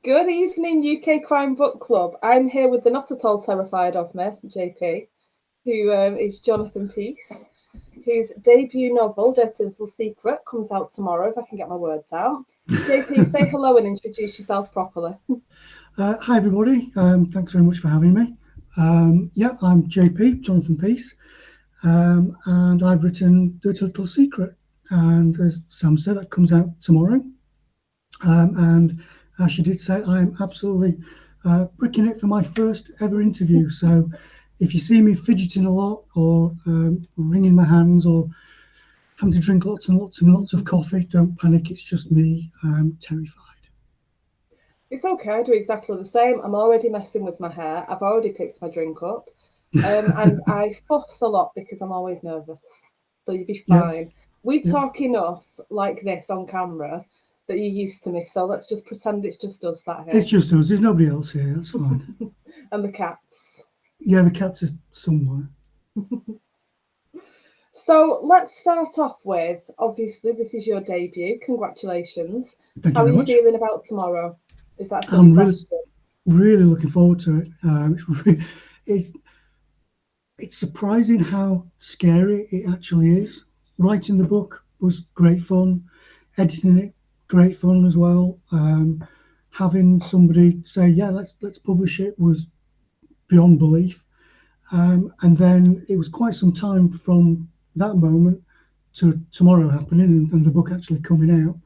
Good evening, UK Crime Book Club. I'm here with the not at all terrified of me, JP, who is Jonathan Peace, whose debut novel, Dirty Little Secret, comes out tomorrow, if I can get my words out. JP, say hello and introduce yourself properly. Hi, everybody. Thanks very much for having me. I'm JP, Jonathan Peace, and I've written Dirty Little Secret. And as Sam said, that comes out tomorrow. And as she did say, I'm absolutely bricking it for my first ever interview. So if you see me fidgeting a lot or wringing my hands or having to drink lots and lots and lots of coffee, don't panic. It's just me. I'm terrified. It's okay, I do exactly the same. I'm already messing with my hair. I've already picked my drink up. And I fuss a lot because I'm always nervous. So you'll be Yeah, fine. We yeah. talk enough like this on camera that you're used to me. So let's just pretend it's just us sat It's here. just us. There's nobody else here. That's fine. And the cats. Yeah, the cats are somewhere. So let's start off with, obviously, this is your debut. Congratulations. Thank How you are very you much. feeling about tomorrow? Is that a silly I'm really, question? really looking forward to it. It's it's surprising how scary it actually is. Writing the book was great fun. Editing it, great fun as well. Having somebody say, "Yeah, let's publish it," was beyond belief. And then it was quite some time from that moment to tomorrow happening and the book actually coming out.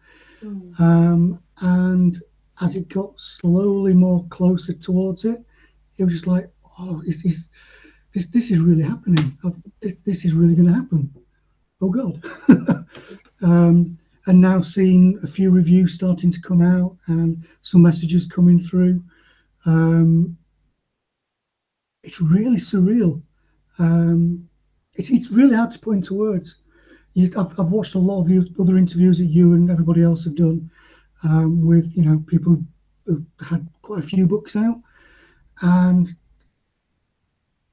Mm. And as it got slowly more closer towards it, it was just like, oh, this is really happening. This is really going to happen. Oh God. And now seeing a few reviews starting to come out and some messages coming through, um, it's really surreal. Um, it's really hard to put into words. I've watched a lot of the other interviews that you and everybody else have done with people who've had quite a few books out, and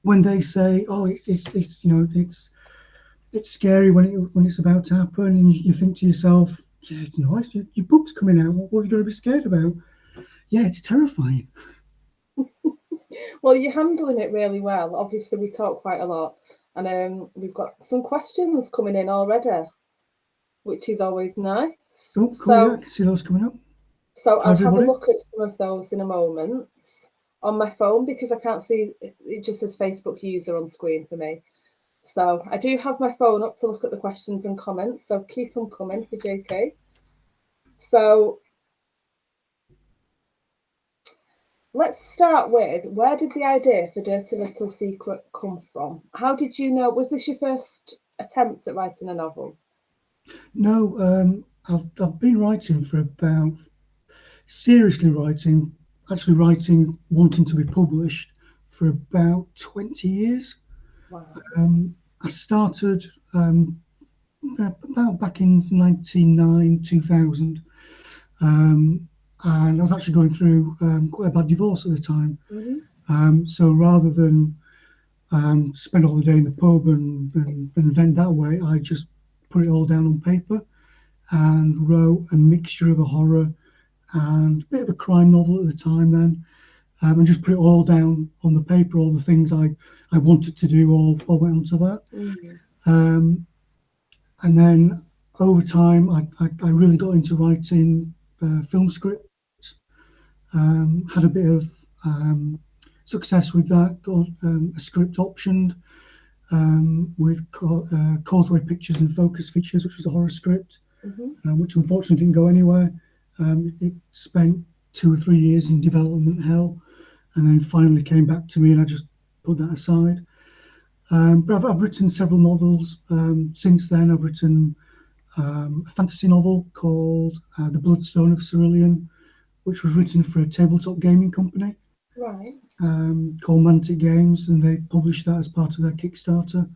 when they say, "Oh, it's it's scary when it's about to happen," and you think to yourself, "Yeah, it's nice. Your book's coming out. What are you going to be scared about?" Yeah, it's terrifying. Well, you're handling it really well. Obviously, we talk quite a lot, and we've got some questions coming in already, which is always nice. Oh, cool. Yeah, I So, can see those coming up. so Hi, I'll have a everybody. look at some of those in a moment on my phone because I can't see it just says Facebook user on screen for me. So I do have my phone up to look at the questions and comments. So keep them coming for JK. So let's start with where did the idea for Dirty Little Secret come from? How did you know? Was this your first attempt at writing a novel? No, I've been writing for about seriously writing, actually writing, wanting to be published for about 20 years. Wow. I started about back in 1999, 2000, and I was actually going through quite a bad divorce at the time. Mm-hmm. So rather than spend all the day in the pub and vent that way, I just put it all down on paper and wrote a mixture of a horror and a bit of a crime novel at the time then, and just put it all down on the paper. All the things I wanted to do all went onto that. Mm-hmm. Um, and then over time, I really got into writing film scripts. Had a bit of success with that. Got a script optioned with Causeway Pictures and Focus Features, which was a horror script, Mm-hmm. which unfortunately didn't go anywhere. It spent 2 or 3 years in development hell, and then finally came back to me, and I just put that aside. But I've written several novels since then. I've written a fantasy novel called The Bloodstone of Cerulean, which was written for a tabletop gaming company Right. called Mantic Games, and they published that as part of their Kickstarter.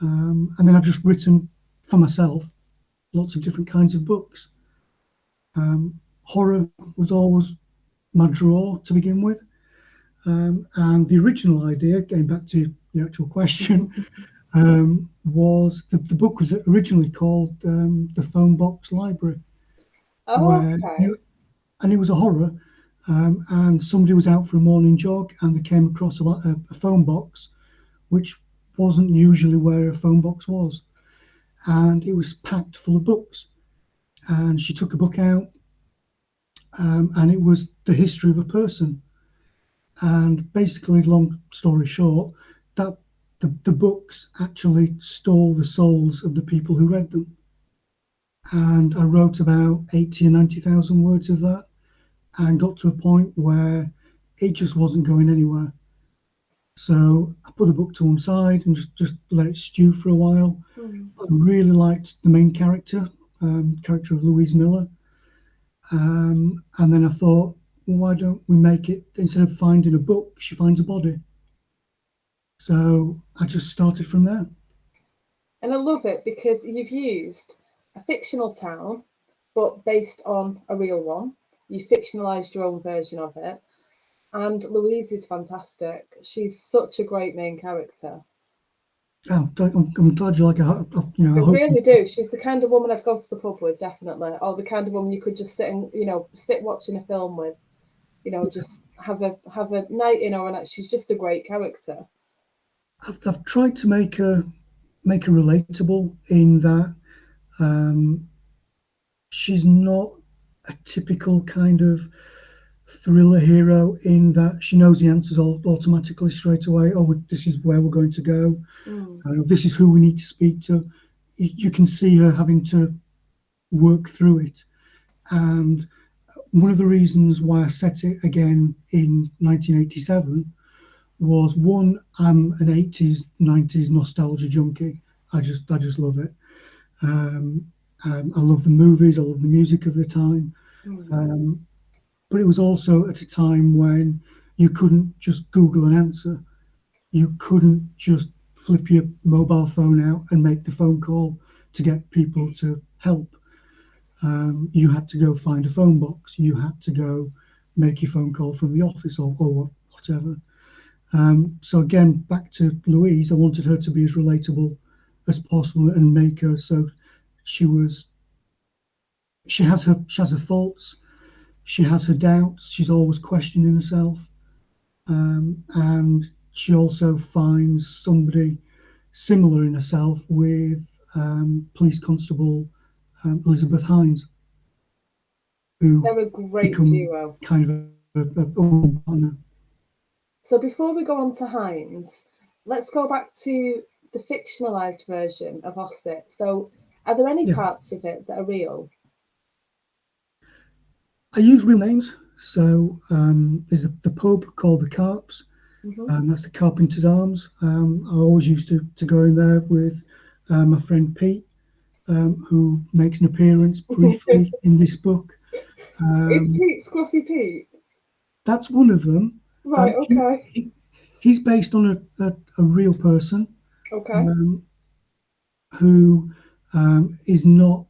And then I've just written for myself lots of different kinds of books. Horror was always my draw to begin with. And the original idea, getting back to the actual question, was the book was originally called The Phone Box Library, where Okay. and it was a horror, and somebody was out for a morning jog, and they came across a phone box, which wasn't usually where a phone box was, and it was packed full of books. And she took a book out, and it was the history of a person. And basically, long story short, that the books actually stole the souls of the people who read them. And I wrote about 80 or 90,000 words of that, and got to a point where it just wasn't going anywhere. So I put the book to one side and just let it stew for a while. Mm. I really liked the main character of Louise Miller. And then I thought, well, why don't we make it, instead of finding a book, she finds a body. So I just started from there. And I love it because you've used a fictional town, but based on a real one. You fictionalised your own version of it. And Louise is fantastic. She's such a great main character. Oh, I'm glad you like it. I I hope. really do. She's the kind of woman I'd go to the pub with, definitely, or the kind of woman you could just sit and sit watching a film with. Just have a night in her, and she's just a great character. I've tried to make her relatable in that um, she's not a typical kind of thriller hero in that she knows the answers all automatically straight away. Oh, this is where we're going to go. Mm. This is who we need to speak to. You can see her having to work through it. And one of the reasons why I set it again in 1987 was, one, I'm an 80s, 90s nostalgia junkie. I just love it. Um, I love the movies. I love the music of the time. Mm. Um, but it was also at a time when you couldn't just Google an answer. You couldn't just flip your mobile phone out and make the phone call to get people to help. You had to go find a phone box. You had to go make your phone call from the office, or whatever. So again, back to Louise, I wanted her to be as relatable as possible and make her so she was. She has her faults. She has her doubts. She's always questioning herself, and she also finds somebody similar in herself with Police Constable Elizabeth Hines, who They're a great become duo. kind of a partner. So before we go on to Hines, let's go back to the fictionalized version of Osset. So are there any Yeah, parts of it that are real? I use real names. So there's the pub called the Carps, Hmm. and that's the Carpenter's Arms. I always used to go in there with my friend Pete, who makes an appearance briefly in this book. Is Um, Pete Scruffy Pete? that's one of them. Right, He, okay. he he's based on a real person, Okay. um, who he's not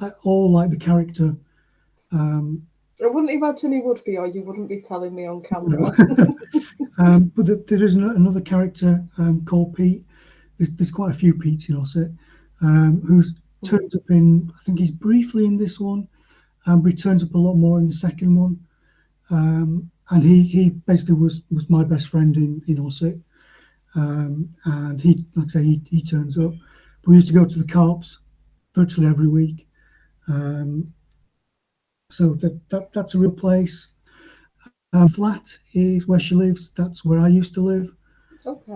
at all like the character. Um, I wouldn't imagine he would be, or you wouldn't be telling me on no. camera. But there is another character called Pete. There's quite a few Pete's in Osset, who's Mm. turns up in. I think he's briefly in this one, but he turns up a lot more in the second one. And he basically was my best friend in Osset. And he, like I say, he turns up. We used to go to the Carps virtually every week. Um, so that's a real place. Flat is where she lives. That's where I used to live. Okay.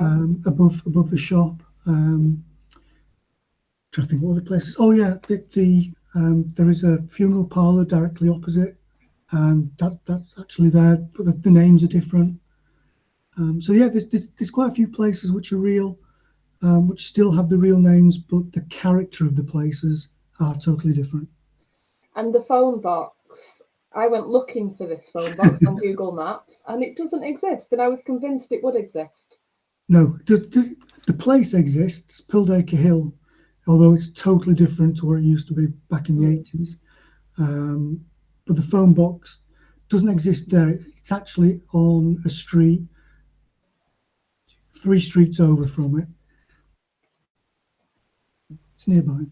Above the shop. Trying to think what other places. Oh yeah, there is a funeral parlour directly opposite, and that's actually there, but the names are different. So yeah, there's quite a few places which are real, which still have the real names, but the character of the places are totally different. And the phone box, I went looking for this phone box on Google Maps and it doesn't exist. And I was convinced it would exist. No, the place exists, Pildacre Hill, although it's totally different to where it used to be back in the Mm. 80s. Um, but the phone box doesn't exist there. It's actually on a street, 3 streets over from it. It's nearby.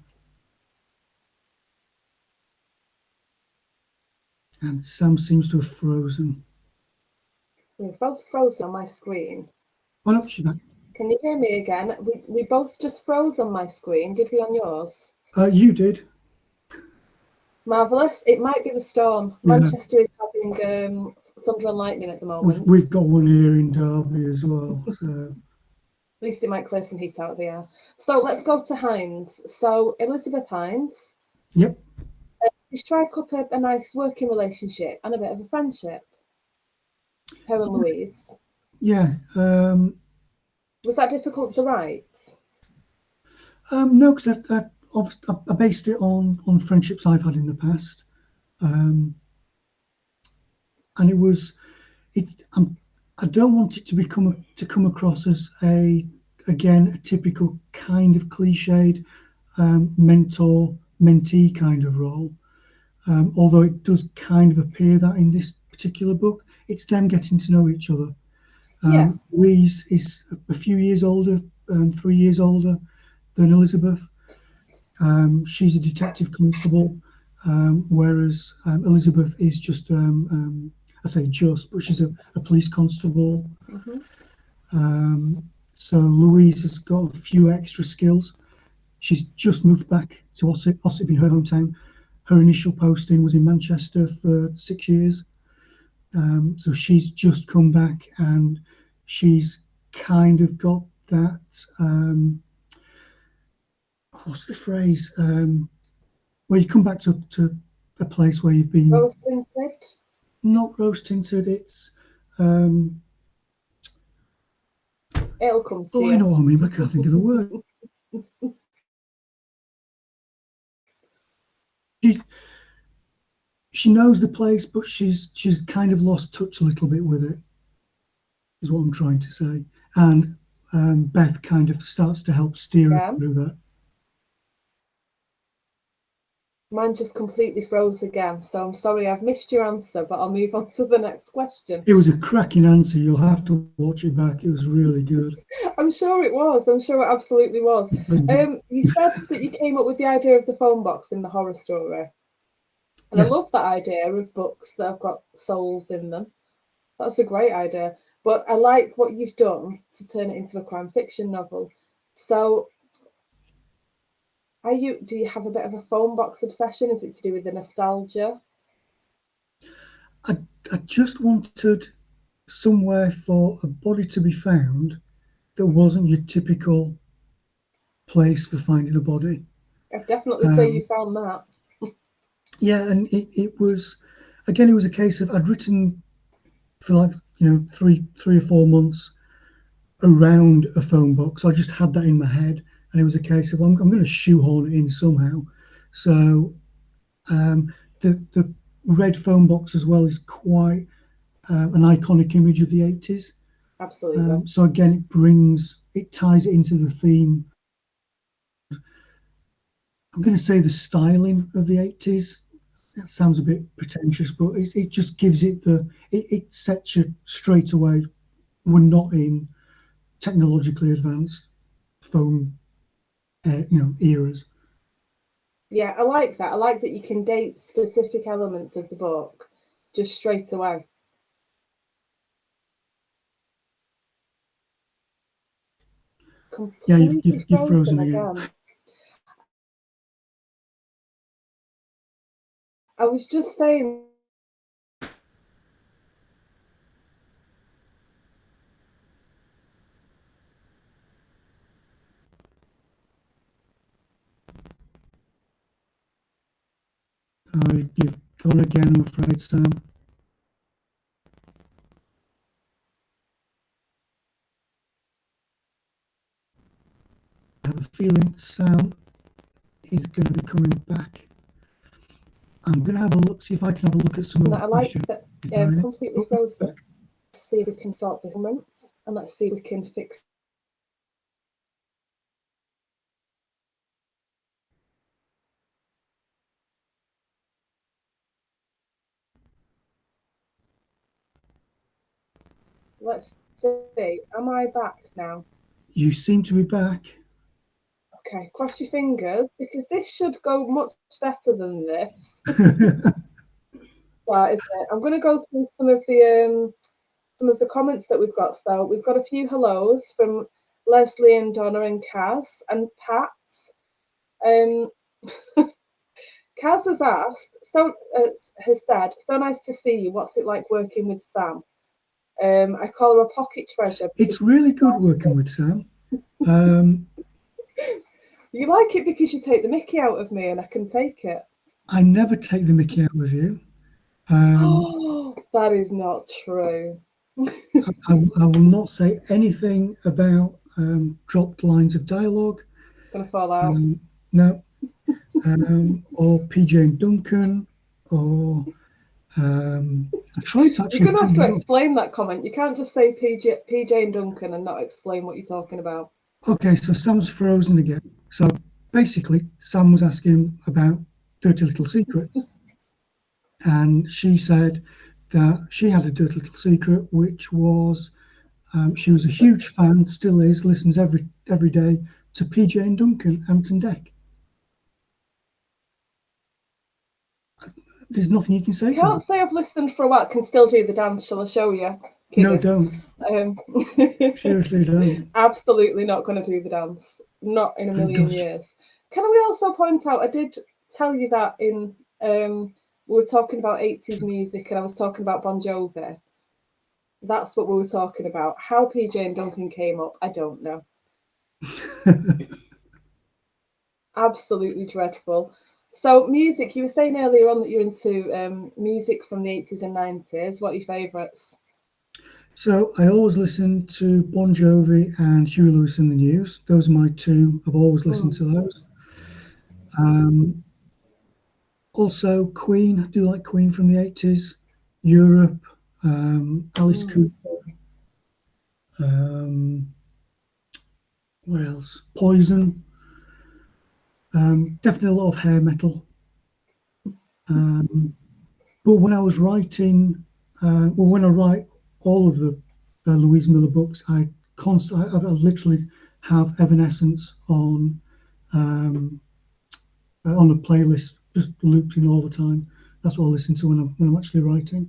And Sam seems to have frozen. We've both frozen on my screen. Oh no, she's back. Can you hear me again? We both just froze on my screen. Did we on yours? You did. Marvellous. It might be the storm. Yeah, Manchester is having thunder and lightning at the we've moment. we've got one here in Derby as well. So At least it might clear some heat out of the air. So let's go to Hines. So Elizabeth Hines, yep, you strike up a nice working relationship and a bit of a friendship. Her and Louise. yeah. Was that difficult to write? No, because I based it on friendships I've had in the past, um, and it was it. I don't want it to come across as a typical kind of cliched mentor mentee kind of role. Although it does kind of appear that in this particular book, it's them getting to know each other. Yeah. Louise is a few years older, 3 years older than Elizabeth. She's a detective constable, whereas Elizabeth is just, I say just, but she's a police constable. Mm-hmm. So Louise has got a few extra skills. She's just moved back to Ossip in her hometown. Her initial posting was in Manchester for 6 years. So she's just come back and she's kind of got that. What's the phrase? Where you come back to a place where you've been Rose tinted. not rose tinted. It's It'll come to oh, I know you. what I mean, but I can't think of the word. She she knows the place, but she's kind of lost touch a little bit with it. Is what I'm trying to say. And Beth kind of starts to help steer her Yeah. through that. Mine just completely froze again. So I'm sorry I've missed your answer, but I'll move on to the next question. It was a cracking answer. You'll have to watch it back. It was really good. I'm sure it was. I'm sure it absolutely was. You said that you came up with the idea of the phone box in the horror story. And I Yeah, love that idea of books that have got souls in them. That's a great idea. But I like what you've done to turn it into a crime fiction novel. So do you have a bit of a phone box obsession? Is it to do with the nostalgia? I, I just wanted somewhere for a body to be found that wasn't your typical place for finding a body. I'd definitely say Um, you found that. yeah, and it was again, it was a case of I'd written for like three or 4 months around a phone box. So I just had that in my head, and it was a case of I'm going to shoehorn it in somehow. So the red phone box as well is quite an iconic image of the 80s. Absolutely. So again, it ties it into the theme. I'm going to say the styling of the 80s. That sounds a bit pretentious, but it just gives it sets you straight away. We're not in technologically advanced phone, eras. Yeah, I like that. I like that you can date specific elements of the book just straight away. Yeah, Completely you've frozen frozen again. again. I was just saying You've gone again, I'm afraid, Sam. I have a feeling Sam is going to be coming back. I'm going to have a look, see if I can have a look at some of that the I like questions. that completely Oh, frozen. Let's see if we can sort this moments and let's see if we can fix. Let's see. Am I back now? you seem to be back. Okay, cross your fingers because this should go much better than this. that, isn't it? I'm going to go through some of the comments that we've got. So we've got a few hellos from Leslie and Donna and Kaz and Pat. Um, Kaz has asked, has said, so nice to see you. What's it like working with Sam? I call her a pocket treasure. It's really good working with Sam. You like it because you take the mickey out of me and I can take it. I never take the mickey out with you. Um, Oh, that is not true. I will not say anything about dropped lines of dialogue. Gonna fall out. Um, no, or PJ and Duncan, or I tried to You're actually gonna have bring to it up. explain that comment. You can't just say PJ and Duncan and not explain what you're talking about. Okay, so Sam's frozen again. So basically, Sam was asking about Dirty Little Secrets, and she said that she had a dirty little secret, which was she was a huge fan, still is, listens every day to PJ and Duncan, Anton Deck. There's nothing you can say to Can't that. say I've listened for a while. Can still do the dance. Shall I show you? No, Kidding. don't. Um, Seriously, don't. absolutely not going to do the dance. Not in a It million does. years. Can we also point out? I did tell you that in we were talking about 80s music, and I was talking about Bon Jovi. That's what we were talking about. How PJ and Duncan came up, I don't know. Absolutely dreadful. So, music, you were saying earlier on that you're into music from the 80s and 90s. What are your favourites? So I always listen to Bon Jovi and Huey Lewis in the News. Those are my two. I've always listened Mm, to those. Um, Also, Queen. I do like Queen from the 80s. Europe. Alice mm. Cooper. Um, what else? Poison. Definitely a lot of hair metal. Um, but when I was writing, when I write all of the Louise Miller books, I literally have Evanescence um, on a playlist, just looping all the time. That's what I listen to when I'm actually writing.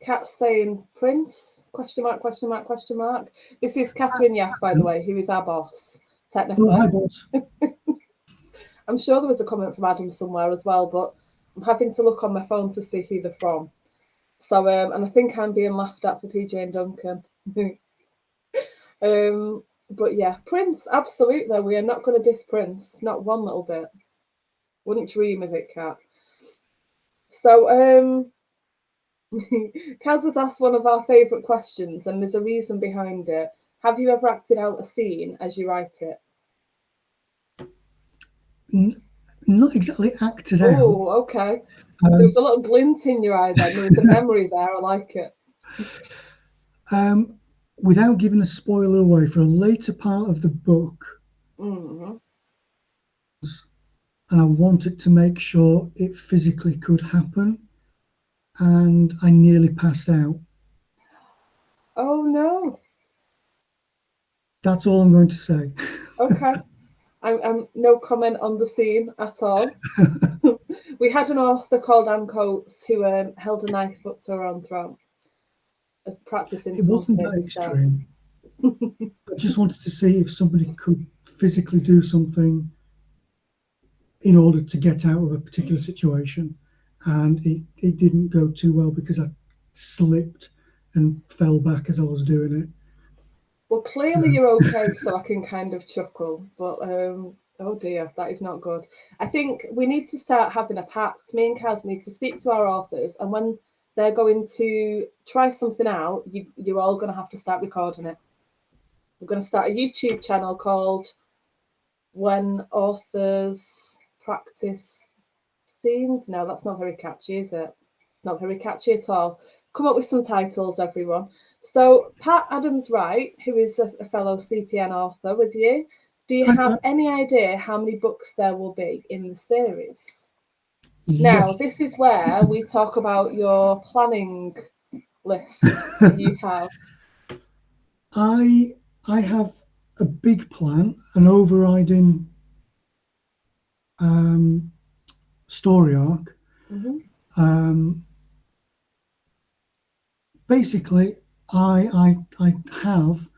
Cat's saying Prince? Question mark, question mark, question mark. This is Catherine Yaff, by the way, who is our boss, Oh, technically. hi, boss. I'm sure there was a comment from Adam somewhere as well, but I'm having to look on my phone to see who they're from. So, and I think I'm being laughed at for PJ and Duncan. But yeah, Prince, absolutely. We are not going to diss Prince, not one little bit. Wouldn't dream of it, Kat. So, Kaz has asked one of our favourite questions, and there's a reason behind it. Have you ever acted out a scene as you write it? N- Not exactly acted out. Oh, okay. There was Um, a little glint in your eye then. There was a memory there. I like it. um, Without giving a spoiler away, for a later part of the book, Mm-hmm. and I wanted to make sure it physically could happen, and I nearly passed out. Oh, no. That's all I'm going to say. Okay. I'm no comment on the scene at all. We had an author called Anne Coates who held a knife up to her own throat as practicing It wasn't something. that So, extreme. I just wanted to see if somebody could physically do something in order to get out of a particular situation. And it didn't go too well because I slipped and fell back as I was doing it. well, So clearly you're okay, so I can kind of chuckle. But oh dear, that is not good. I think we need to start having a pact. Me and Kaz need to speak to our authors, and when they're going to try something out, you're all going to have to start recording it. We're going to start a YouTube channel called When Authors Practice Scenes. No, that's not very catchy, is it? Not very catchy at all. Come up with some titles, everyone. So, Pat Adams Wright, who is a fellow CPN author with you, do you I, have any idea how many books there will be in the series? Now, this yes, is where we talk about your planning list that you have. I I have a big plan, an overriding um, story arc. Mm-hmm. Um, basically, I have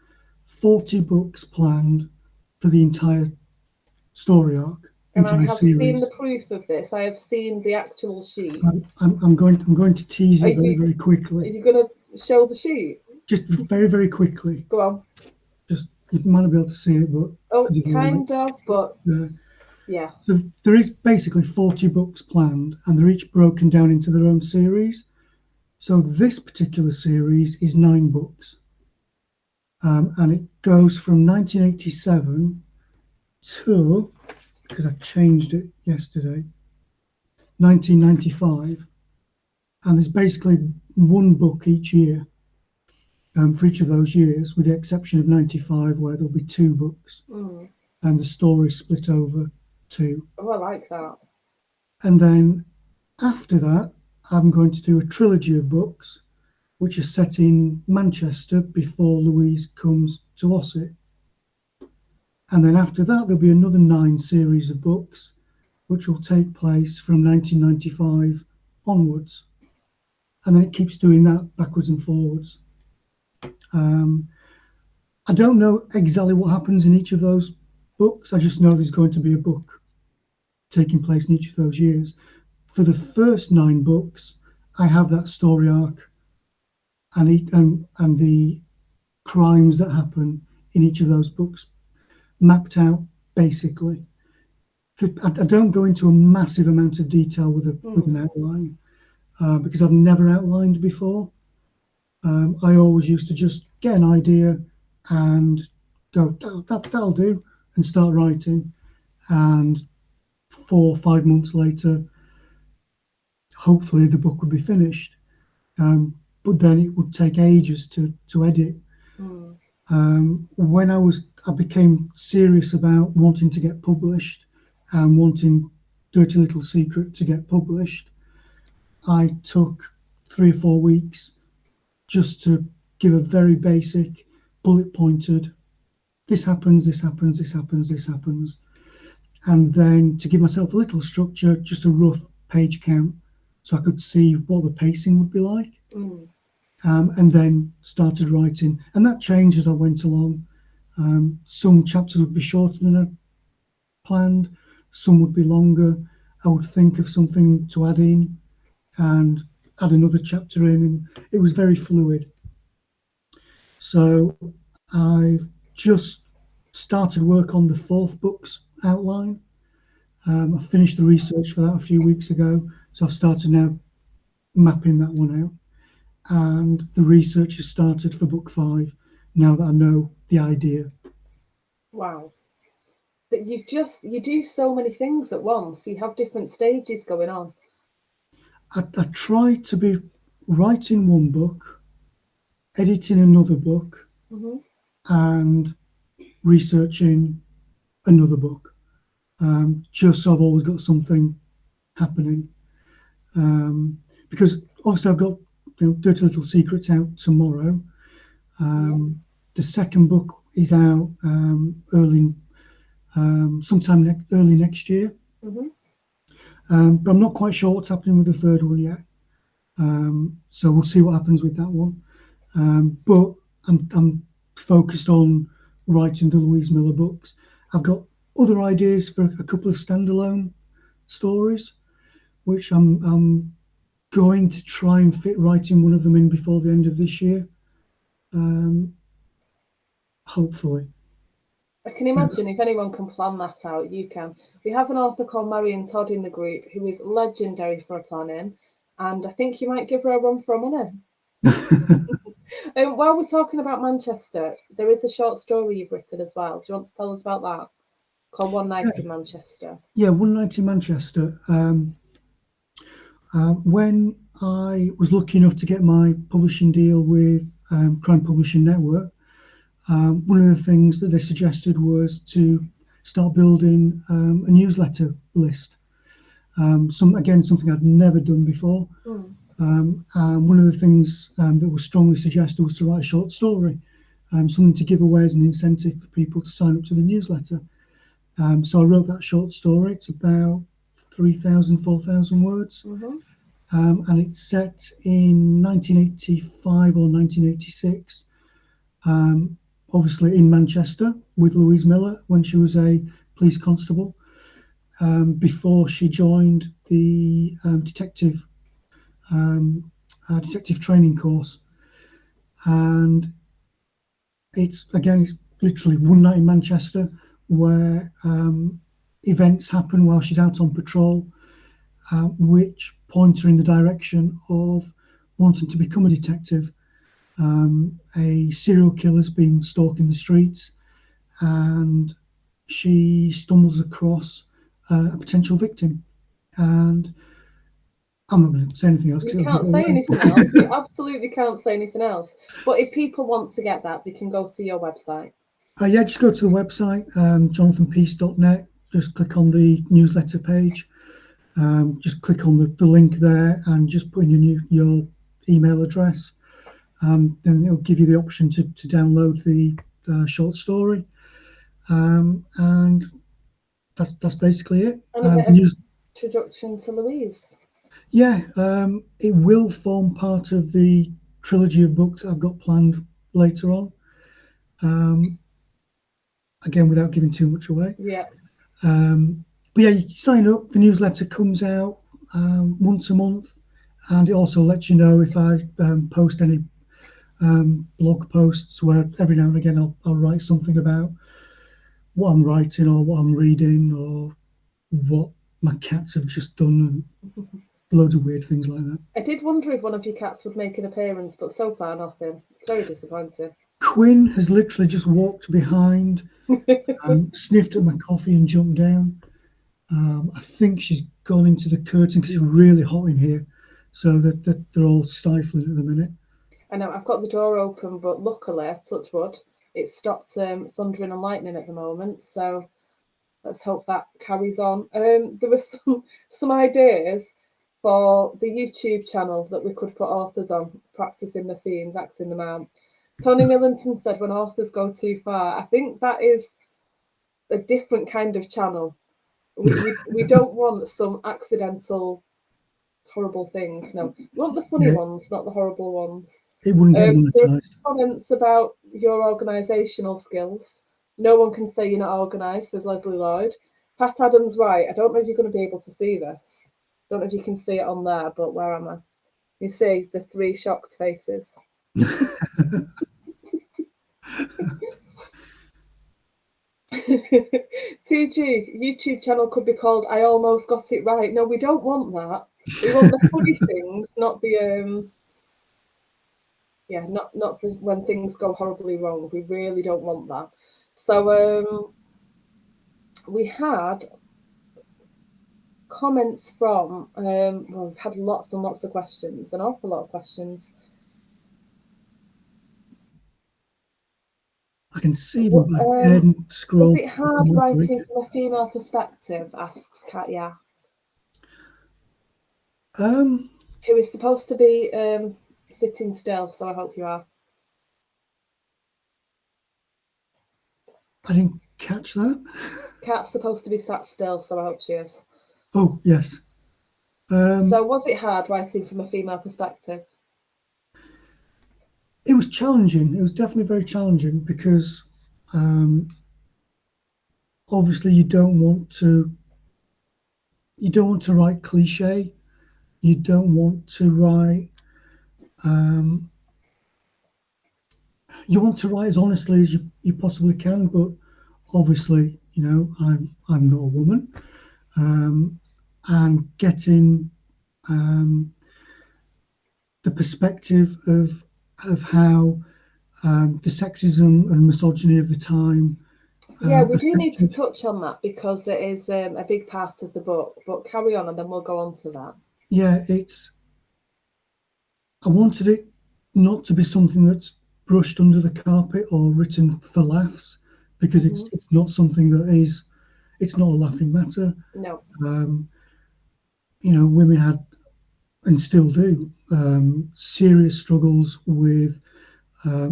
40 books planned for the entire story arc, And I entire have seen the series. proof of this. I have seen the actual sheets. I'm going to tease Are it very, you very are quickly. you gonna show the sheet? Just very, very quickly. Go on. Just you might not be able to see it, but Oh, because of the light. kind of, but Uh, yeah. so there is basically 40 books planned, and they're each broken down into their own series. So this particular series is 9 books, and it goes from 1987 to, because I changed it yesterday, 1995, and there's basically one book each year, for each of those years, with the exception of 95, where there'll be 2 books, Mm. and the story split over 2. Oh, I like that. And then after that, I'm going to do a trilogy of books, which are set in Manchester before Louise comes to Ossett. And then after that, there'll be another 9 series of books, which will take place from 1995 onwards. And then it keeps doing that backwards and forwards. Um, I don't know exactly what happens in each of those books. I just know there's going to be a book taking place in each of those years. For the first 9 books, I have that story arc and the crimes that happen in each of those books mapped out basically. I don't go into a massive amount of detail with an Mm. outline because I've never outlined before. I always used to just get an idea and go, that'll do, and start writing. And 4 or 5 months later, hopefully the book would be finished. But then it would take ages to edit. Mm. When I became serious about wanting to get published and wanting Dirty Little Secret to get published, I took 3 or 4 weeks just to give a very basic, bullet pointed, this happens, this happens, this happens, this happens. And then to give myself a little structure, just a rough page count so I could see what the pacing would be like. Mm. And then started writing. And that changed as I went along. Some chapters would be shorter than I planned, some would be longer. I would think of something to add in and add another chapter in, and it was very fluid. So I've just started work on the fourth book's outline. I finished the research for that a few weeks ago, so I've started now mapping that one out. And the research has started for book 5 now that I know the idea. Wow. That you do so many things at once. You have different stages going on. I try to be writing one book, editing another book, Hmm. and researching another book. Just so I've always got something happening. Because obviously I've got Dirty Little Secrets out tomorrow. Yeah. The second book is out early, sometime early next year. Hmm. But I'm not quite sure what's happening with the third one yet. So we'll see what happens with that one. But I'm focused on writing the Louise Miller books. I've got other ideas for a couple of standalone stories, which I'm going to try and fit writing one of them in before the end of this year. Hopefully. I can imagine if anyone can plan that out, you can. We have an author called Marion Todd in the group who is legendary for planning, and I think you might give her a run for her money. While we're talking about Manchester, there is a short story you've written as well. Do you want to tell us about that? Called One Night in Manchester. Yeah, One Night in Manchester. When I was lucky enough to get my publishing deal with Crime Publishing Network, one of the things that they suggested was to start building a newsletter list. Something I'd never done before. Mm. And one of the things that was strongly suggested was to write a short story, something to give away as an incentive for people to sign up to the newsletter. So I wrote that short story. It's about 3,000, 4,000 words. Mm-hmm. and it's set in 1985 or 1986. Um, Obviously in Manchester with Louise Miller when she was a police constable, before she joined the um, detective training course. And it's literally one night in Manchester where events happen while she's out on patrol, which point her in the direction of wanting to become a detective. A serial killer's been stalking the streets, and she stumbles across a potential victim. And I'm not going to say anything else You because it'll give can't it say away. anything else. You absolutely can't say anything else. But if people want to get that, they can go to your website. Yeah, just go to the website, jonathanpeace.net. Just click on the newsletter page. Just click on the link there and just put in your email address. Then it'll give you the option to download the short story. And that's basically it. And a bit The of news, introduction to Louise. yeah, it will form part of the trilogy of books I've got planned later on. Um, Again, without giving too much away. Yeah. But yeah, you sign up. The newsletter comes out once a month, and it also lets you know if I post any blog posts where every now and again I'll write something about what I'm writing or what I'm reading or what my cats have just done and loads of weird things like that. I did wonder if one of your cats would make an appearance, but so far nothing. It's very disappointing. Quinn has literally just walked behind, sniffed at my coffee and jumped down. I think she's gone into the curtain because it's really hot in here, so that they're all stifling at the minute. I know I've got the door open, but luckily, touch wood, it's stopped thundering and lightning at the moment. So let's hope that carries on. There were some ideas for the YouTube channel that we could put authors on, practicing the scenes, acting them out. Tony Millington said when authors go too far, I think that is a different kind of channel. We don't want some accidental horrible things. No, we want the funny Yeah, ones, not the horrible ones. it wouldn't get There are monetized. comments about your organisational skills. No one can say you're not organised, says Leslie Lloyd. Pat Adams, right. I don't know if you're going to be able to see this. Don't know if you can see it on there, but where am I? You see the three shocked faces. TG, YouTube channel could be called I Almost Got It Right. No, we don't want that. We want the funny things, not the not the when things go horribly wrong. We really don't want that. So we had comments from well, we've had lots and lots of questions, an awful lot of questions. I can see them, but I daren't Was scroll it through hard them all to read writing it. from a female perspective? Asks Katya, Um, who is supposed to be sitting still. So I hope you are. I didn't catch that. Kat's supposed to be sat still, so I hope she is. Oh yes. So was it hard writing from a female perspective? It was challenging. It was definitely very challenging because um, obviously you don't want to write cliche. You don't want to write. Um, you want to write as honestly as you possibly can, but obviously, I'm not a woman, and getting um, the perspective of how the sexism and misogyny of the time Yeah, we do need to affected. touch on that because it is a big part of the book. But carry on, and then we'll go on to that. Yeah, I wanted it not to be something that's brushed under the carpet or written for laughs, because it's Mm-hmm. it's not something that is. It's not a laughing matter. No. Um, Women had and still do serious struggles with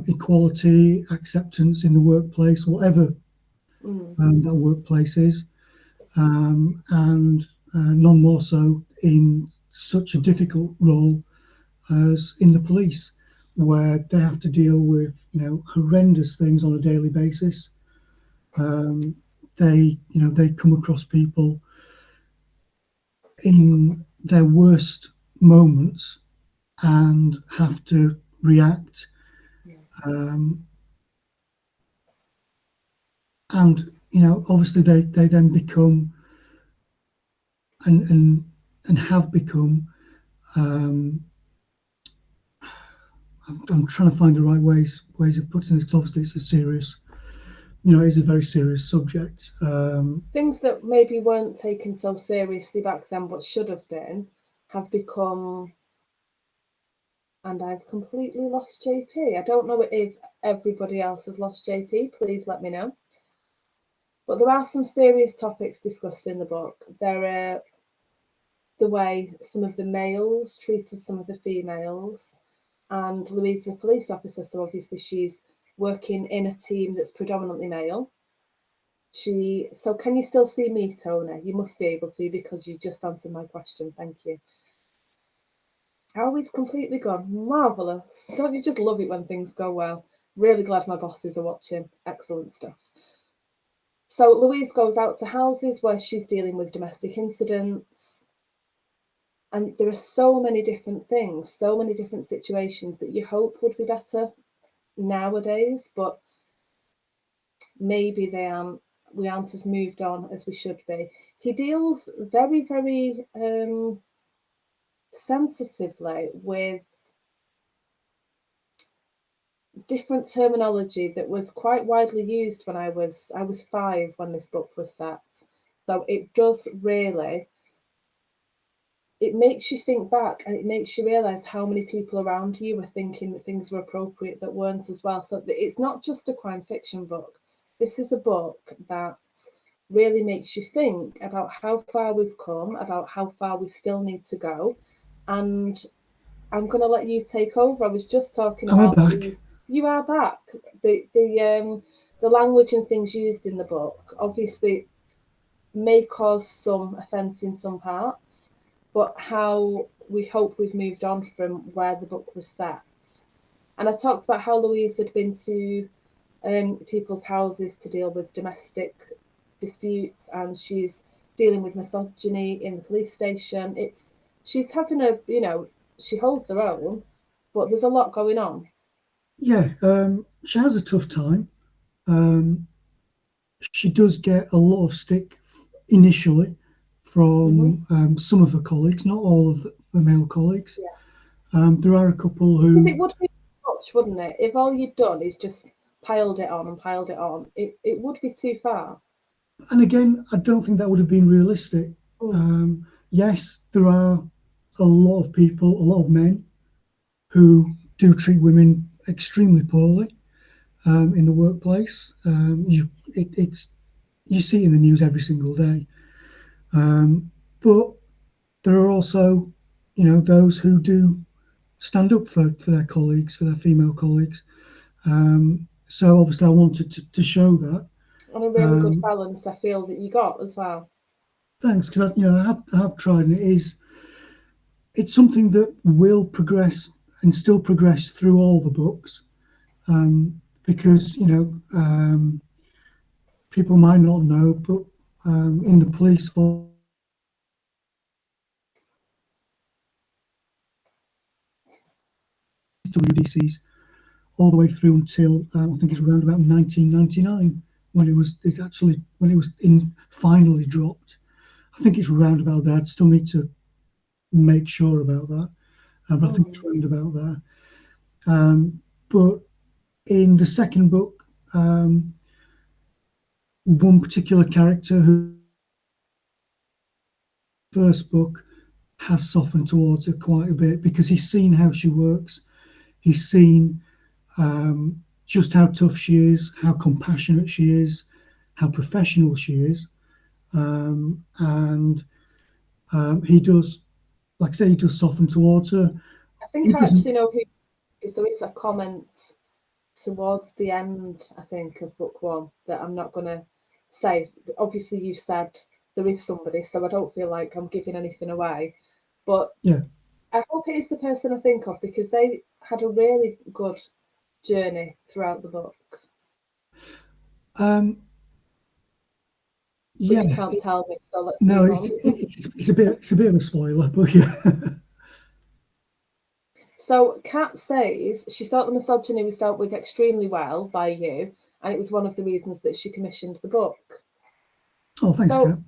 equality, acceptance in the workplace, whatever Mm. that workplace is, and none more so in such a difficult role as in the police, where they have to deal with horrendous things on a daily basis. Um, they come across people in their worst moments and have to react. Yeah. Um, and obviously they then become and and have become. Um, I'm trying to find the right ways of putting this, because obviously it's a serious, it's a very serious subject. Things that maybe weren't taken so seriously back then, but should have been, have become. And I've completely lost JP. I don't know if everybody else has lost JP. Please let me know. But there are some serious topics discussed in the book. There are the way some of the males treated some of the females. And Louise is a police officer, so obviously she's working in a team that's predominantly male. So can you still see me, Tony? You must be able to, because you just answered my question. Thank you. Oh, he's completely gone. Marvellous. Don't you just love it when things go well? Really glad my bosses are watching. Excellent stuff. So Louise goes out to houses where she's dealing with domestic incidents. And there are so many different things, so many different situations that you hope would be better nowadays, but maybe we aren't as moved on as we should be. He deals very, very sensitively with different terminology that was quite widely used when I was 5 when this book was set. So it does really, it makes you think back, and it makes you realise how many people around you were thinking that things were appropriate that weren't as well. So it's not just a crime fiction book. This is a book that really makes you think about how far we've come, about how far we still need to go. And I'm going to let you take over. I was just talking Am I about back? you are back. The language and things used in the book obviously may cause some offence in some parts, but how we hope we've moved on from where the book was set. And I talked about how Louise had been to people's houses to deal with domestic disputes, and she's dealing with misogyny in the police station. She's having she holds her own, but there's a lot going on. Yeah, she has a tough time. Um, she does get a lot of stick initially Mm-hmm. from some of her colleagues, not all of the male colleagues. Yeah, There are a couple because who, it would be too much, wouldn't it? If all you'd done is just piled it on and piled it on, it would be too far. and again, I don't think that would have been realistic. Mm. Yes, there are a lot of people, a lot of men who do treat women extremely poorly in the workplace. It's you see it in the news every single day. But there are also, those who do stand up for their colleagues, for their female colleagues. So obviously, I wanted to show that. And a really good Um, balance I feel that you got as well. Thanks, because I have tried, and it's something that will progress and still progress through all the books, because people might not know, but in the police force, WDCs all the way through until I think it's around about 1999 when it was in finally dropped. I think it's around about there. I'd still need to make sure about that, but I think it's Mm. around about there. But in the second book, one particular character who first book has softened towards her quite a bit, because he's seen how she works. He's seen just how tough she is, how compassionate she is, how professional she is, and he does, like I say, he does soften towards her. I think He I doesn't. actually know who, because there is a comment towards the end, I think, of book one that I'm not going to say. Obviously, you said there is somebody, so I don't feel like I'm giving anything away. But Yeah. I hope it is the person I think of because they had a really good journey throughout the book. Um, But yeah. you can't tell me, so let's No, move on. it's a bit of a spoiler, but yeah. So Kat says she thought the misogyny was dealt with extremely well by you, and it was one of the reasons that she commissioned the book. Oh, thanks, Kat. So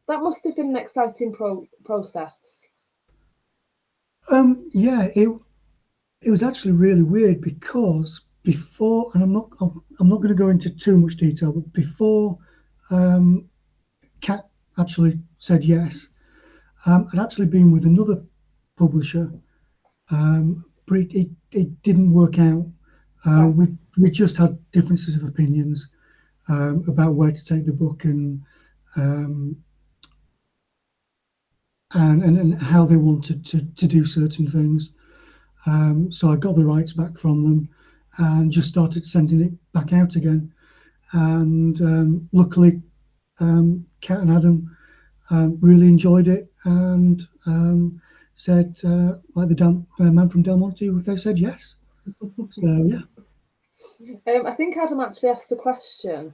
that must have been an exciting process. Yeah, it was actually really weird because before, and I'm not going to go into too much detail, but before um, Kat actually said yes, I'd actually been with another publisher, but it didn't work out. Right. We just had differences of opinions about where to take the book um, and how they wanted to do certain things. So I got the rights back from them and just started sending it back out again. And luckily, Kat and Adam really enjoyed it and said, like the man from Del Monte, they said yes. So yeah. I think Adam actually asked a question.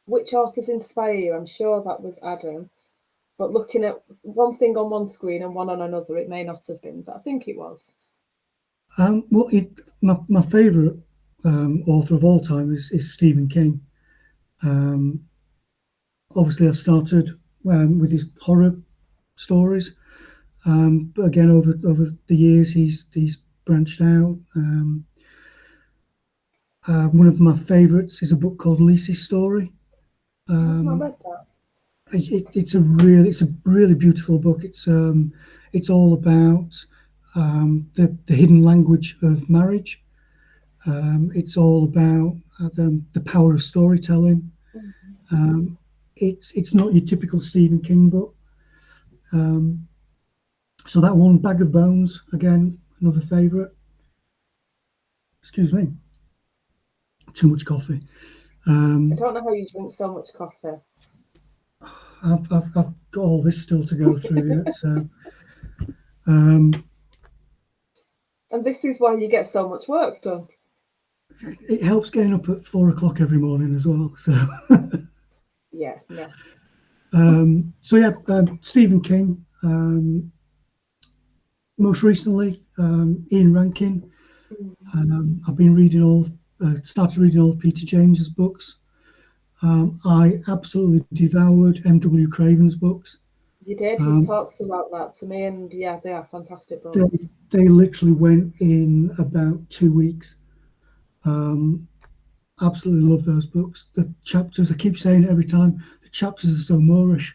Which authors inspire you? I'm sure that was Adam. But looking at one thing on one screen and one on another, it may not have been, but I think it was. Well, my favourite author of all time is Stephen King. Um, Obviously, I started with his horror stories, but again, over the years, he's branched out. One of my favourites is a book called Lisa's Story. I've not Um, read that. it's a really beautiful book. It's all about the hidden language of marriage. It's all about the power of storytelling. Mm. Um, it's not your typical Stephen King book. Um, so that one, Bag of Bones, again, another favourite. Excuse me, too much coffee. I Um, don't know how you drink so much coffee. I've got all this still to go through yet. So um, And this is why you get so much work done. it helps getting up at 4 o'clock every morning as well. So Yeah, yeah. so yeah, Stephen King. Most recently, Ian Rankin. Mm. I've been reading started reading all of Peter James's books. I absolutely devoured M.W. Craven's books. You did. You've Um, talked about that to me, and yeah, they are fantastic they, books. they literally went in about 2 weeks. Um, Absolutely love those books. The chapters, I keep saying it every time, the chapters are so Moorish.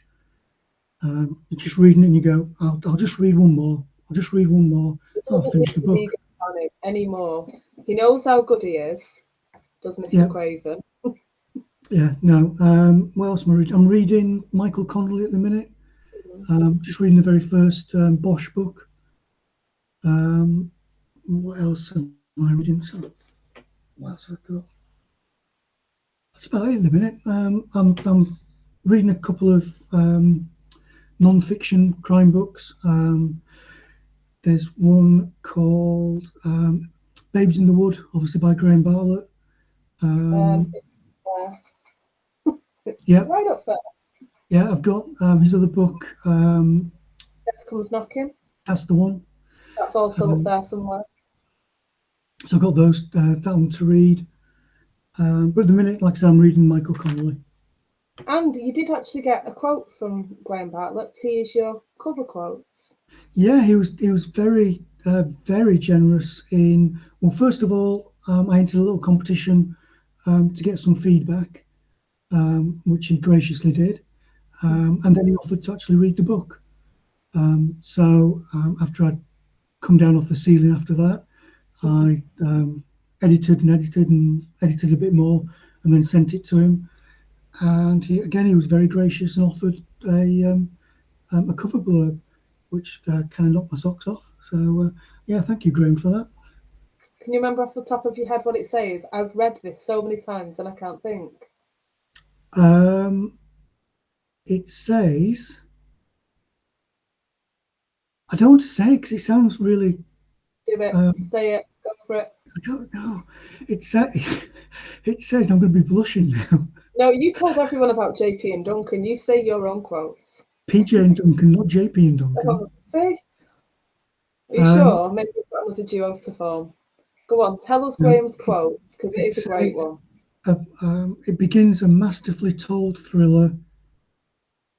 You're just reading it and you go, I'll just read one more. I'll just read one more. He I'll doesn't need finish the his book. ego panic anymore. He knows how good he is, does Mr. Yeah, Craven. yeah, no. What else am I reading? I'm reading Michael Connolly at the minute. Just reading the very first Bosch book. Um, what else am I reading? So, what else have I got? That's about it at the minute. I'm reading a couple of non-fiction crime books. There's one called Babes in the Wood, obviously by Graham Bartlett. Um, It's, it's yeah, right up there. yeah. I've got his other book. Death Comes Knocking. That's the one. That's also up Um, there somewhere. so I've got those that one to read. But at the minute, like I said, I'm reading Michael Connolly. And you did actually get a quote from Graham Bartlett. He is your cover quotes. Yeah, he was very generous in. Well, first of all, I entered a little competition to get some feedback, which he graciously did, and then he offered to actually read the book. So after I'd come down off the ceiling after that, I edited and edited and edited a bit more, and then sent it to him. And he was very gracious and offered a cover blurb, which kind of knocked my socks off. So yeah, thank you, Graham, for that. Can you remember off the top of your head what it says? I've read this so many times and I can't think. Um, it says, I don't want to say because it sounds really. Do it. Um, Say it. Go for it. I don't know. It says it says I'm going to be blushing now. No, you told everyone about JP and Duncan. You say your own quotes. PJ and Duncan, not JP and Duncan. Oh, see? Are you Um, sure? Maybe we've got another duo to form. Go on, tell us no, Graham's quotes because it it is a great says one. it begins a masterfully told thriller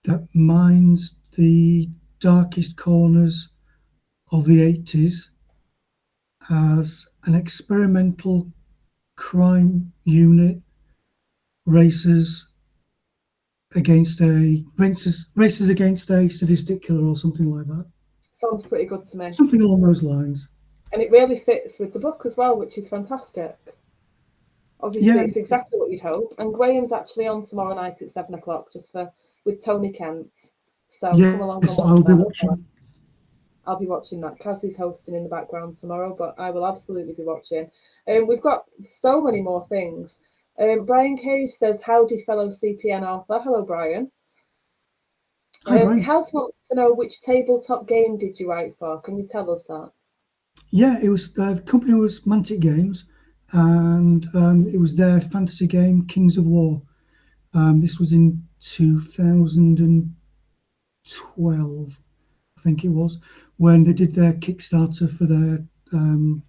that mines the darkest corners of the 80s as an experimental crime unit races races against a sadistic killer or something like that. Sounds pretty good to me. Something along those lines. And it really fits with the book as well, which is fantastic. Obviously, Yeah, it's exactly what you'd hope. And Graham's actually on tomorrow night at 7 o'clock, just for with Tony Kent. So come along and yes, watch I'll be that as well. watching. I'll be watching that. Cassie's hosting in the background tomorrow, but I will absolutely be watching. We've got so many more things. Brian Cave says, "Howdy, fellow CPN author." Hello, Brian. Hi, Brian. Kaz wants to know which tabletop game did you write for? Can you tell us that? Yeah, it was the company was Mantic Games, and it was their fantasy game Kings of War. This was in 2012, I think it was, when they did their Kickstarter for their um,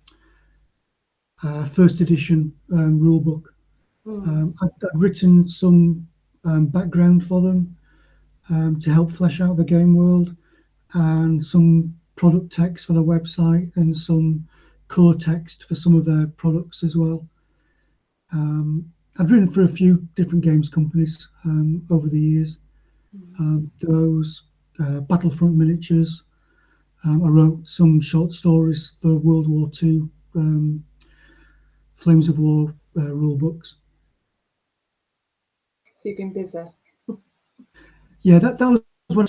first edition rule book. Hmm. I'd written some background for them to help flesh out the game world, and some product text for their website, and some color text for some of their products as well. Um, I've written for a few different games companies over the years. Those Battlefront miniatures. I wrote some short stories for World War II Flames of War rule books. So you've been busy. Yeah, that was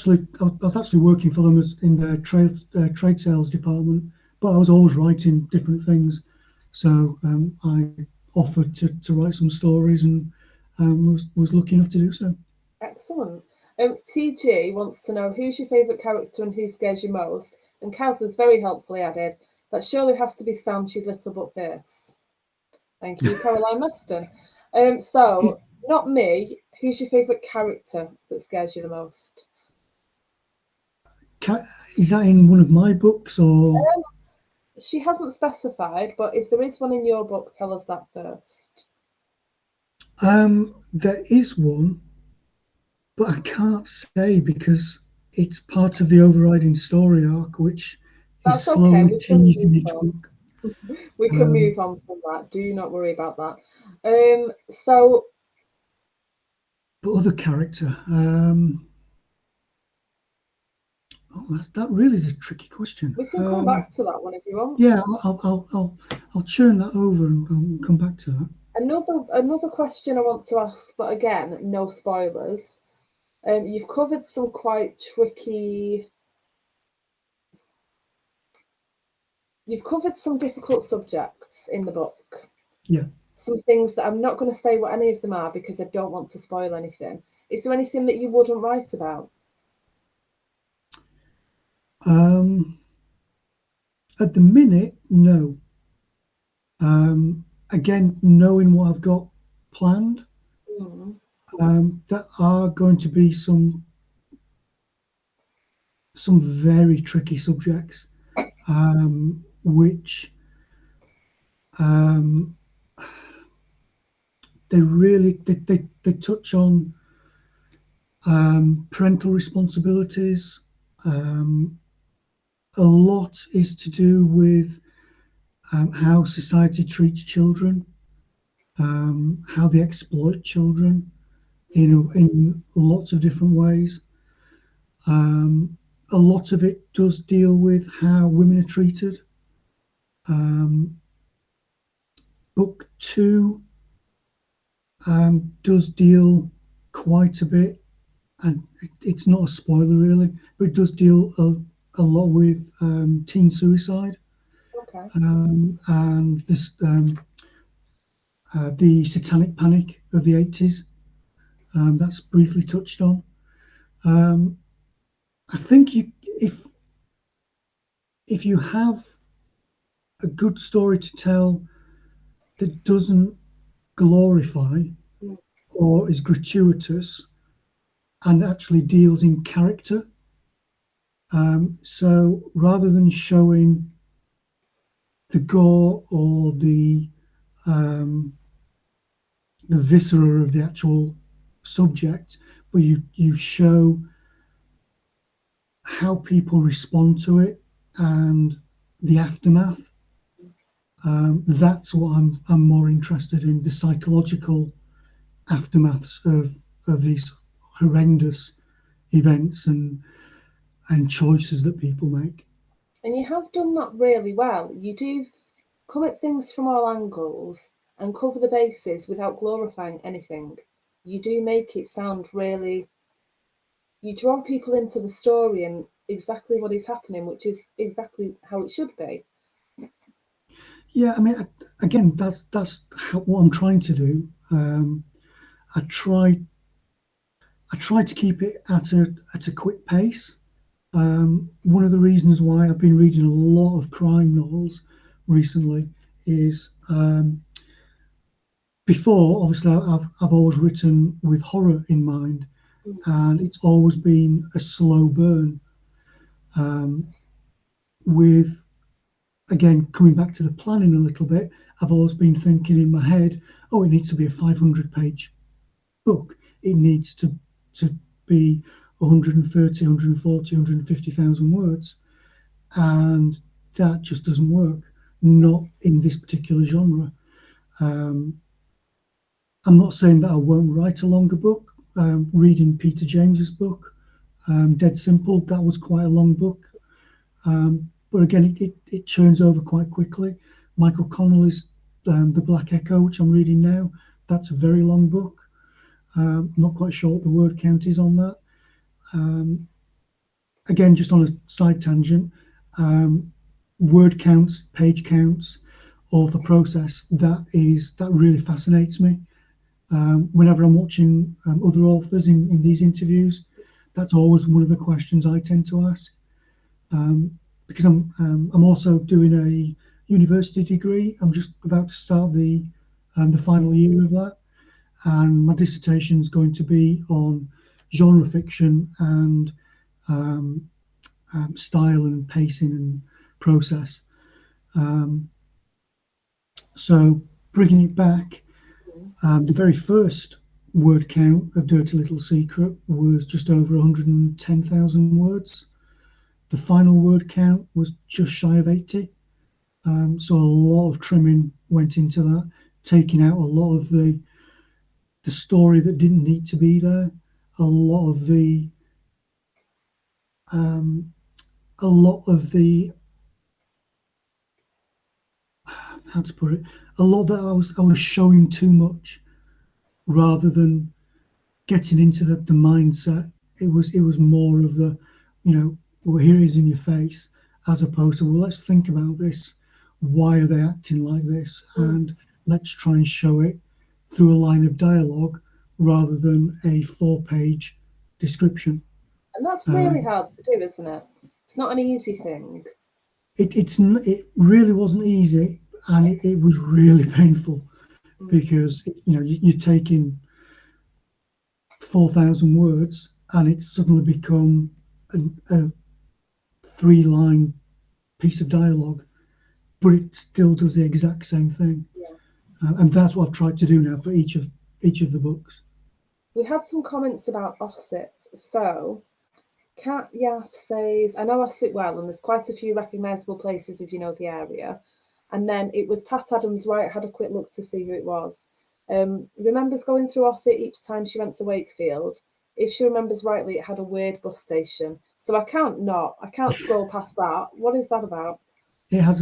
when I was actually working for them as in their trade sales department, but I was always writing different things. So I offered to write some stories, and was lucky enough to do so. Excellent. TG wants to know who's your favourite character and who scares you most. And Kaz has very helpfully added that surely has to be Sam. She's little but fierce. Thank you, Caroline Meston. Is, So not me. Who's your favourite character that scares you the most? is that in one of my books or? She hasn't specified, but if there is one in your book, tell us that first. There is one, but I can't say because it's part of the overriding story arc, which is That's okay. slowly We can teased move in each on. book. We can Um, move on from that. Do not worry about that. So but other character, that really is a tricky question. we can come back to that one if you want. Yeah, I'll churn that over and come back to that. Another question I want to ask, but again, no spoilers. You've covered some quite tricky. You've covered some difficult subjects in the book. Yeah. Some things that I'm not going to say what any of them are because I don't want to spoil anything. Is there anything that you wouldn't write about? Um, at the minute, no. Again, knowing what I've got planned, Mm, that are going to be some very tricky subjects, which um, they touch on parental responsibilities. Um, a lot is to do with how society treats children, how they exploit children, in lots of different ways. Um, a lot of it does deal with how women are treated. Um, book two does deal quite a bit, and it's not a spoiler really, but it does deal a lot with teen suicide, okay. and this the satanic panic of the 80s. That's briefly touched on. Um, I think you if if you have a good story to tell that doesn't glorify Mm. or is gratuitous and actually deals in character. So rather than showing the gore or um, the viscera of the actual subject, but you show how people respond to it and the aftermath. That's what I'm more interested in, the psychological aftermaths of these horrendous events and choices that people make. And you have done that really well. You do come at things from all angles and cover the bases without glorifying anything. You do make it sound really, you draw people into the story and exactly what is happening, which is exactly how it should be. Yeah, I mean, again, that's what I'm trying to do. I try I try to keep it at a quick pace. One of the reasons why I've been reading a lot of crime novels recently is before, obviously, I've always written with horror in mind, Mm. and it's always been a slow burn. Um, with again coming back to the planning a little bit, I've always been thinking in my head, oh, it needs to be a 500-page book. It needs to be 130, 140, 150,000 words, and that just doesn't work. Not in this particular genre. Um, I'm not saying that I won't write a longer book. Reading Peter James's book, Dead Simple, that was quite a long book. But again, it churns over quite quickly. Michael Connelly's The Black Echo, which I'm reading now, that's a very long book. I'm not quite sure what the word count is on that. Um, Again, just on a side tangent, um, word counts, page counts, author process, that really fascinates me. Whenever I'm watching other authors in these interviews, that's always one of the questions I tend to ask. Because I'm also doing a university degree. I'm just about to start the final year of that, and my dissertation is going to be on genre fiction and um, style and pacing and process. Um, so bringing it back, Mm. the very first word count of Dirty Little Secret was just over 110,000 words. The final word count was just shy of 80. So a lot of trimming went into that, taking out a lot of the story that didn't need to be there, a lot of the um, a lot of the how to put it, a lot that I was showing too much rather than getting into the mindset. It was more of the, well, here it is in your face, as opposed to, well, let's think about this. Why are they acting like this? Mm. And let's try and show it through a line of dialogue rather than a 4-page description. And that's really Um, hard to do, isn't it? It's not an easy thing. it really wasn't easy, and it was really painful Mm. because you're taking 4,000 words and it's suddenly become a 3-line piece of dialogue, but it still does the exact same thing. Yeah. And that's what I've tried to do now for each of the books. We had some comments about Osset. So, Kat Yaff says, I know Osset well, and there's quite a few recognisable places if you know the area. And then it was Pat Adams, right? Had a quick look to see who it was. Remembers going through Osset each time she went to Wakefield. If she remembers rightly, it had a weird bus station. So I can't scroll past that. What is that about? It has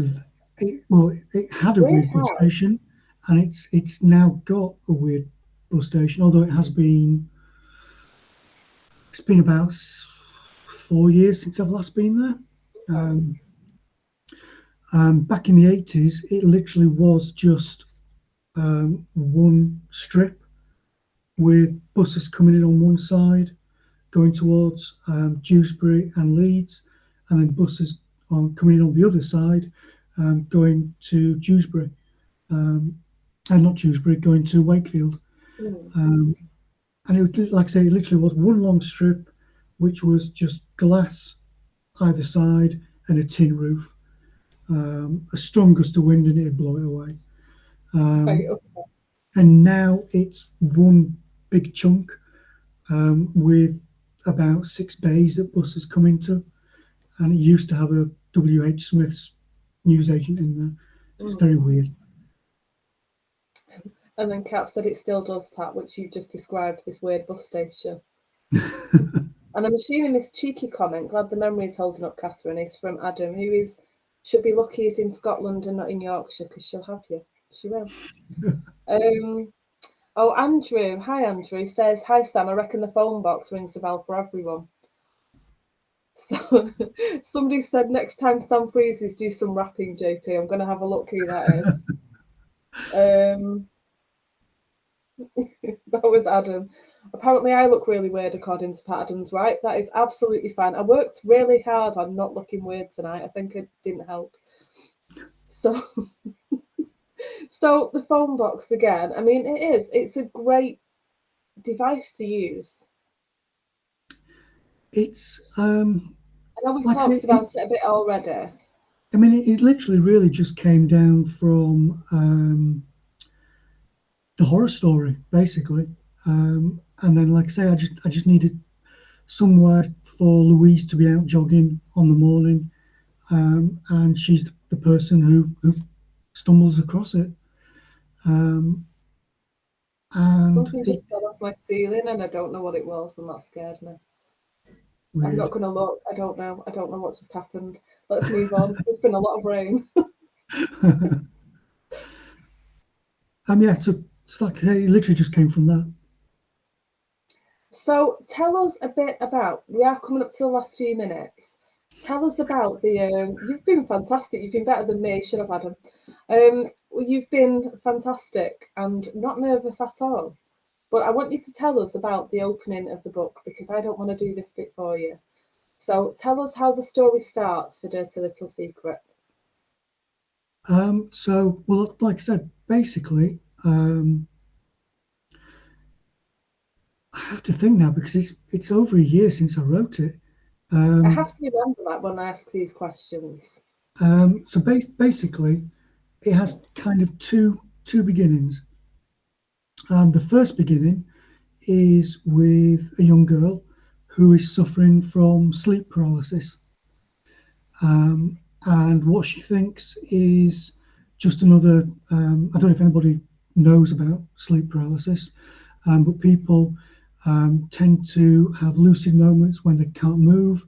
well, it had a Weird weird bus how? station, and it's now got a weird bus station. Although it's been about 4 years since I've last been there. Okay. Um, Back in the 80s, it literally was just one strip with buses coming in on one side, going towards Dewsbury and Leeds, and then buses on coming in on the other side, going to Dewsbury, and not Dewsbury, going to Wakefield. Um, and it was, like I say, it literally was one long strip, which was just glass either side and a tin roof. A strong gust of wind and it'd blow it away. Right, Um, okay. and now it's one big chunk with about 6 bays that buses come into. And it used to have a W.H. Smith's newsagent in there. So it's very weird. And then Kat said it still does, Pat, which you just described, this weird bus station. And I'm assuming this cheeky comment, glad the memory is holding up, Catherine, is from Adam, who is should be lucky he's in Scotland and not in Yorkshire, because she'll have you. She will. Oh, Andrew. Hi, Andrew. Says, hi, Sam. I reckon the phone box rings a bell for everyone. So somebody said, next time Sam freezes, do some rapping, JP. I'm going to have a look who that is. That was Adam. Apparently, I look really weird according to Pat Adams, right? That is absolutely fine. I worked really hard on not looking weird tonight. I think it didn't help. So, so the phone box again. I mean, it is. It's a great device to use. It's I know we've like I talked say, about it a bit already. I mean, it literally really just came down from the horror story, basically. And then, like I say, I just needed somewhere for Louise to be out jogging on the morning, and she's the person who stumbles across it. And Something just fell off my ceiling and I don't know what it was, and that scared me. I'm not weird. going to look. I don't know. I don't know what just happened. Let's move on. There's been a lot of rain. Yeah, so like I say, it literally just came from that. So tell us a bit about, we are coming up to the last few minutes. Tell us about you've been fantastic. You've been better than me, should have, Adam. You've been fantastic and not nervous at all. But I want you to tell us about the opening of the book because I don't want to do this bit for you. So tell us how the story starts for Dirty Little Secret. Well, like I said, basically, I have to think now because it's over a year since I wrote it. I Um, have to remember that when I ask these questions. Basically, it has kind of two beginnings. The first beginning is with a young girl who is suffering from sleep paralysis, um, and what she thinks is just another. I don't know if anybody knows about sleep paralysis, but people tend to have lucid moments when they can't move.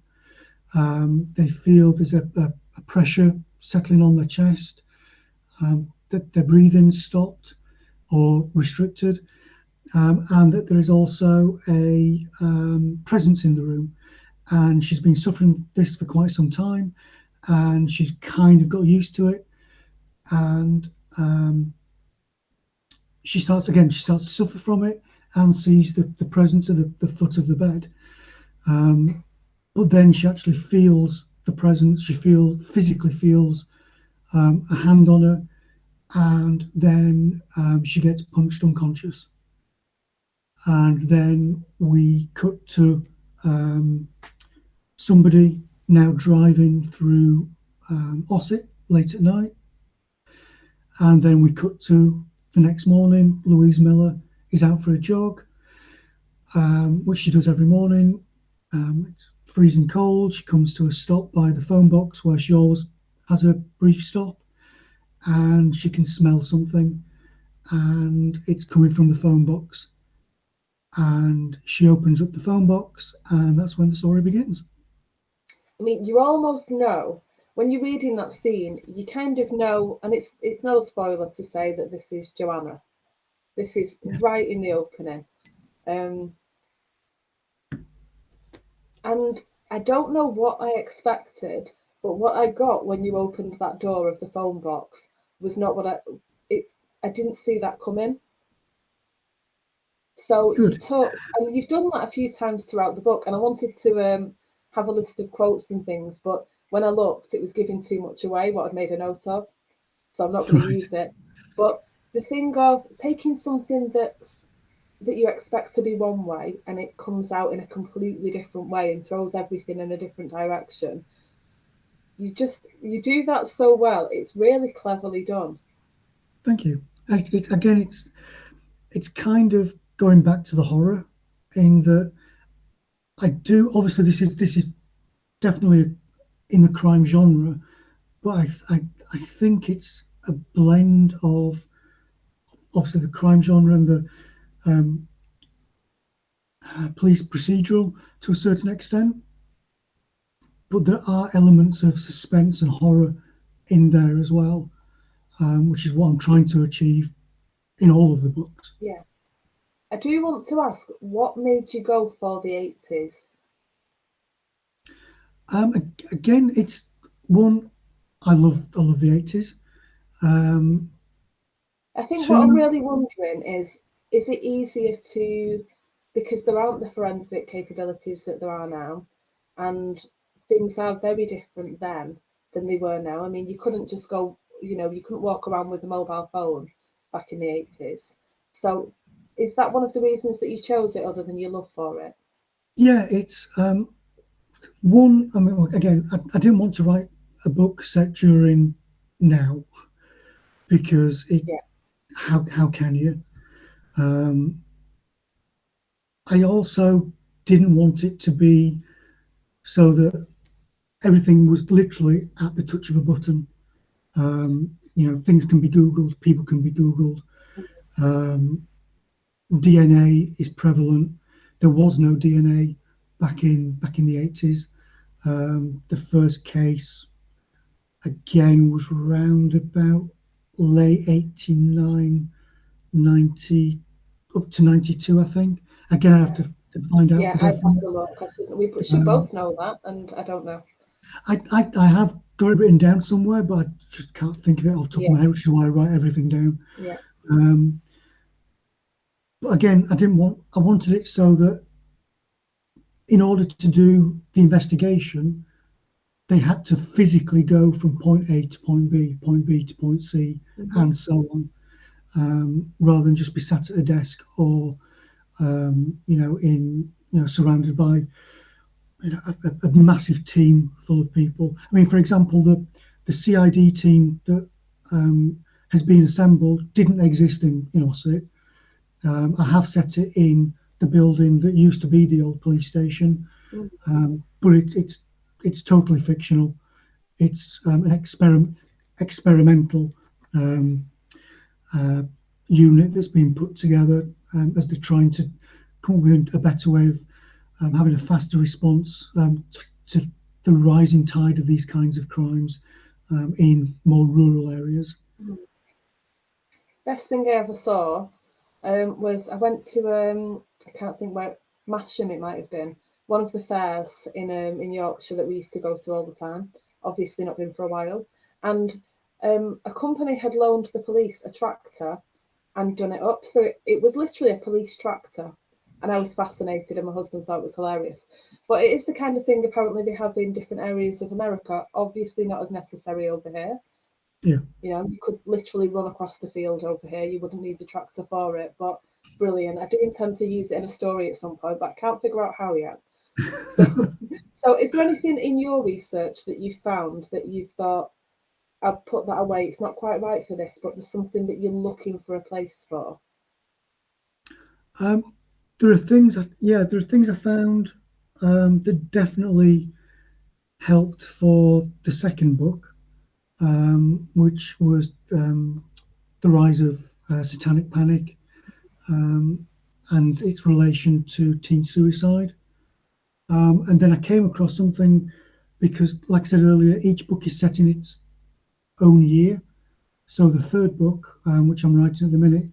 They feel there's a pressure settling on their chest, that their breathing's stopped or restricted, and that there is also a presence in the room. And she's been suffering this for quite some time, and she's kind of got used to it. And she starts again. She starts to suffer from it, and sees the presence of the foot of the bed. But then she actually feels the presence. She physically feels a hand on her, and then she gets punched unconscious. And then we cut to somebody now driving through Ossett late at night. And then we cut to the next morning. Louise Miller is out for a jog, which she does every morning. It's freezing cold. She comes to a stop by the phone box where she always has a brief stop, and she can smell something, and it's coming from the phone box. And she opens up the phone box, and that's when the story begins. I mean, you almost know when you're reading that scene, you kind of know, and it's not a spoiler to say that this is Joanna. This is Yes. right in the opening. And I don't know what I expected, but what I got when you opened that door of the phone box was not what I didn't see that coming. So you Good. took, and you've done that a few times throughout the book, and I wanted to have a list of quotes and things, but when I looked, it was giving too much away what I'd made a note of, so I'm not going to Right. use it. But the thing of taking something that you expect to be one way and it comes out in a completely different way and throws everything in a different direction. You do that so well. It's really cleverly done. Thank you. Again, it's kind of going back to the horror in that I do. Obviously, this is definitely in the crime genre, but I think it's a blend of obviously the crime genre and the um, police procedural to a certain extent. But there are elements of suspense and horror in there as well, which is what I'm trying to achieve in all of the books. Yeah. I do want to ask, what made you go for the 80s? Again, it's one I love the 80s. Um, I think what I'm two, really wondering is it easier to, because there aren't the forensic capabilities that there are now, and things are very different then than they were now. I mean, you couldn't just go, you couldn't walk around with a mobile phone back in the 80s. So is that one of the reasons that you chose it other than your love for it? yeah, it's one. I mean, again, I didn't want to write a book set during now because it. Yeah. How can you? Um, I also didn't want it to be so that everything was literally at the touch of a button. Things can be Googled, people can be Googled. Um, DNA is prevalent. There was no DNA back in the 80s. The first case again was round about late 89, 90, up to 92, I think. Again, I have Yeah. to find out Yeah, for I'd have definite. to look. We should Um, both know that, and I don't know. I have got it written down somewhere, but I just can't think of it off the top of Yeah, my head, which is why I write everything down. yeah. Um, but again, I wanted it so that in order to do the investigation, they had to physically go from point A to point B, point B to point C, Hmm. and so on, rather than just be sat at a desk or surrounded by a massive team full of people. I mean, for example, the CID team that um, has been assembled didn't exist in Ossett. I have set it in the building that used to be the old police station, but it's totally fictional. It's an experimental um, uh, unit that's been put together as they're trying to come up with a better way of having a faster response to the rising tide of these kinds of crimes in more rural areas. Best thing I ever saw was I went to I can't think where, Masham it might have been, one of the fairs in Yorkshire that we used to go to all the time. Obviously not been for a while, and a company had loaned the police a tractor and done it up, so it was literally a police tractor, and I was fascinated, and my husband thought it was hilarious. But it is the kind of thing apparently they have in different areas of America. Obviously not as necessary over here. Yeah. You could literally run across the field over here. You wouldn't need the tractor for it, but brilliant. I do intend to use it in a story at some point, but I can't figure out how yet. So, so is there anything in your research that you found that you thought, I'll put that away, it's not quite right for this, but there's something that you're looking for a place for? Um, there are things, there are things I found that definitely helped for the second book, which was the rise of satanic panic um, and its relation to teen suicide. And then I came across something because, like I said earlier, each book is set in its own year. So the third book, which I'm writing at the minute,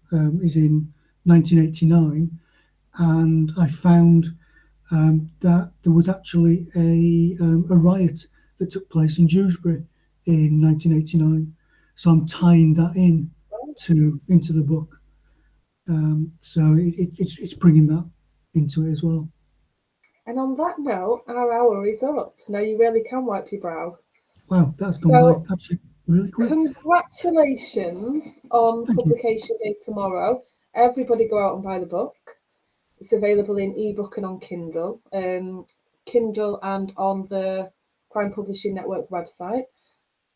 is in 1989, and I found that there was actually a riot that took place in Dewsbury in 1989. So I'm tying that in to into the book. So it's bringing that into it as well. And on that note, our hour is up. Now you really can wipe your brow. Wow, that's gone by So, absolutely really quick. congratulations on Thank you. publication day tomorrow. Everybody go out and buy the book. It's available in ebook and on Kindle, Kindle and on the Crime Publishing Network website.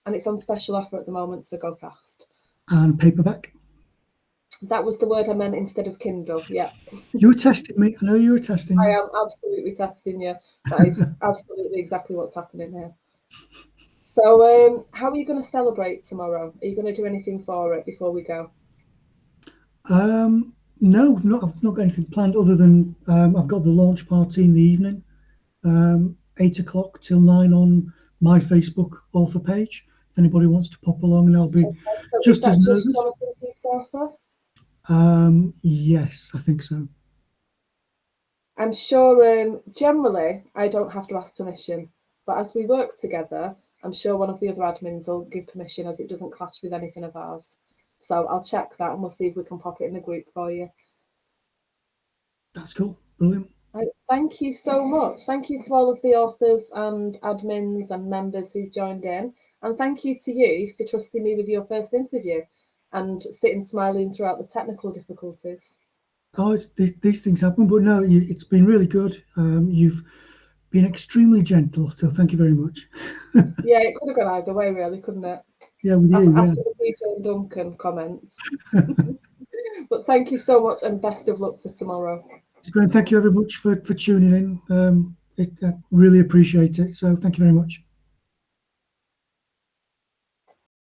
And it's on special offer at the moment, so go fast. And paperback. That was the word I meant instead of Kindle. Yeah, You were testing me. I know you were testing I me. am absolutely testing you. That is absolutely exactly what's happening here. So, how are you going to celebrate tomorrow? Are you going to do anything for it before we go? No, I've not got anything planned other than I've got the launch party in the evening, 8 o'clock till 9 on my Facebook author page. If anybody wants to pop along, and I'll be Okay. So, is just as that just nervous. Jonathan Peace Arthur? Yes, I think so. I'm sure generally I don't have to ask permission, but as we work together, I'm sure one of the other admins will give permission as it doesn't clash with anything of ours. So I'll check that and we'll see if we can pop it in the group for you. That's cool. Brilliant. Right, thank you so much. Thank you to all of the authors and admins and members who've joined in. And thank you to you for trusting me with your first interview and sitting smiling throughout the technical difficulties. Oh, these things happen, but no, it's been really good. You've been extremely gentle, so thank you very much. Yeah, it could have gone either way, really, couldn't it? Yeah, with you, yeah. After the PJ and Duncan comments. But thank you so much and best of luck for tomorrow. It's great. Thank you very much for tuning in. I really appreciate it. So thank you very much.